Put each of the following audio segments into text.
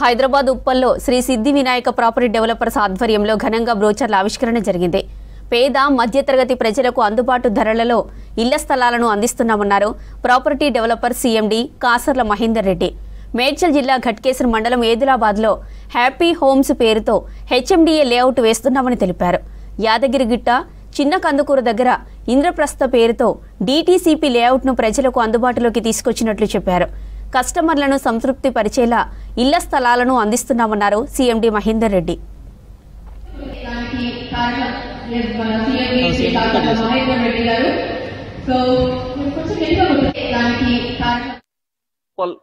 Hyderabad ఉప్పల్లో Shri Siddhi Vinayaka property developers ఆధ్వర్యంలో ఘనంగా బ్రోచర్ల ఆవిష్కరణ జరిగింది. పేద మధ్యతరగతి ప్రజలకు అందుబాటు ధరలలో ఇళ్ల స్థలాలను అందిస్తున్నామన్నారు property developer CMD Kasarla Mahender Reddy. Medchal జిల్లా ఘట్కేసర్ మండలం ఏదిలాబాద్లో హ్యాపీ హోమ్స్ పేరుతో హెచ్ఎండిఏ లేఅవుట్ వేస్తున్నామని తెలిపారు. యాదగిరిగుట్ట చిన్న కందుకూరు దగ్గర ఇంద్రప్రస్థ పేరుతో డీటీసీపీ లేఅవుట్ను ప్రజలకు అందుబాటులోకి తీసుకొచ్చినట్లు చెప్పారు. కస్టమర్లను సంతృప్తి పరిచేలా ఇళ్ల స్థలాలను అందిస్తున్నామన్నారు CMD Mahender Reddy.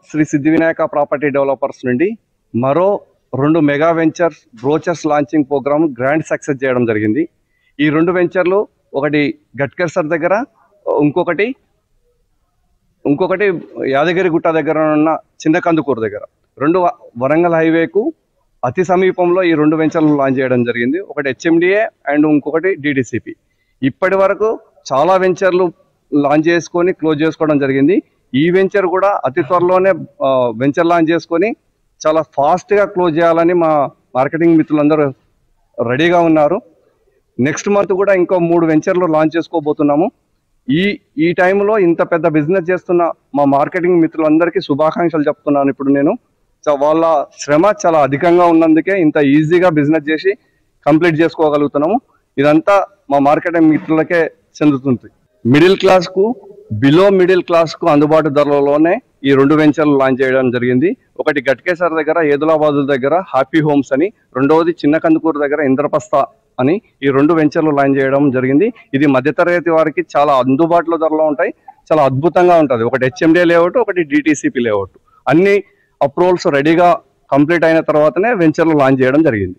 Sri Siddhi Vinayaka property developers నుండి మరో 2 mega ventures brochures launching programme grand success చేయడం జరిగింది. ఈ 2 వెంచర్లు ఒకటి ఘట్కేసర్ దగ్గర, ఇంకొకటి యాదగిరిగుట్ట దగ్గర ఉన్న చిన్న కందుకూరు దగ్గర. 2 వరంగల్ హైవేకు అతి సమీపంలో ఈ 2 వెంచర్లు లాంచ్ చేయడం జరిగింది. ఒకటి హెచ్ఎండిఏ అండ్ ఇంకొకటి డిటిసిపి. ఇప్పటి వరకు చాలా వెంచర్లు లాంచ్ చేసుకొని క్లోజ్ చేసుకోవడం జరిగింది. ఈ వెంచర్ కూడా అతి త్వరలోనే వెంచర్ లాంచ్ చేసుకొని చాలా ఫాస్ట్గా క్లోజ్ చేయాలని మా మార్కెటింగ్ మిత్రులందరూ రెడీగా ఉన్నారు. నెక్స్ట్ మంత్ కూడా ఇంకో 3 వెంచర్లు లాంచ్ చేసుకోబోతున్నాము. ఈ టైంలో ఇంత పెద్ద బిజినెస్ చేస్తున్న మా మార్కెటింగ్ మిత్రులందరికీ శుభాకాంక్షలు చెప్తున్నాను. ఇప్పుడు నేను వాళ్ళ శ్రమ చాలా అధికంగా ఉన్నందుకే ఇంత ఈజీగా బిజినెస్ చేసి కంప్లీట్ చేసుకోగలుగుతున్నాము. ఇదంతా మా మార్కెటింగ్ మిత్రులకే చెందుతుంది. మిడిల్ క్లాస్కు బిలో మిడిల్ క్లాస్కు అందుబాటు ధరలలోనే ఈ 2 వెంచర్లు లాంచ్ చేయడం జరిగింది. ఒకటి ఘట్కేసర్ దగ్గర ఏదిలాబాద్ దగ్గర హ్యాపీ హోమ్స్ అని, రెండవది చిన్న కందుకూరు దగ్గర ఇంద్రప్రస్థ అని ఈ 2 వెంచర్లు లాంచ్ చేయడం జరిగింది. ఇది మధ్యతరగతి వారికి చాలా అందుబాటులో ధరలో ఉంటాయి. చాలా అద్భుతంగా ఉంటుంది. ఒకటి హెచ్ఎండిఏ లేఅవుట్, ఒకటి డిటిసిపి లేఅవుట్. అన్ని అప్రూవల్స్ రెడీగా కంప్లీట్ అయిన తర్వాతనే వెంచర్లు లాంచ్ చేయడం జరిగింది.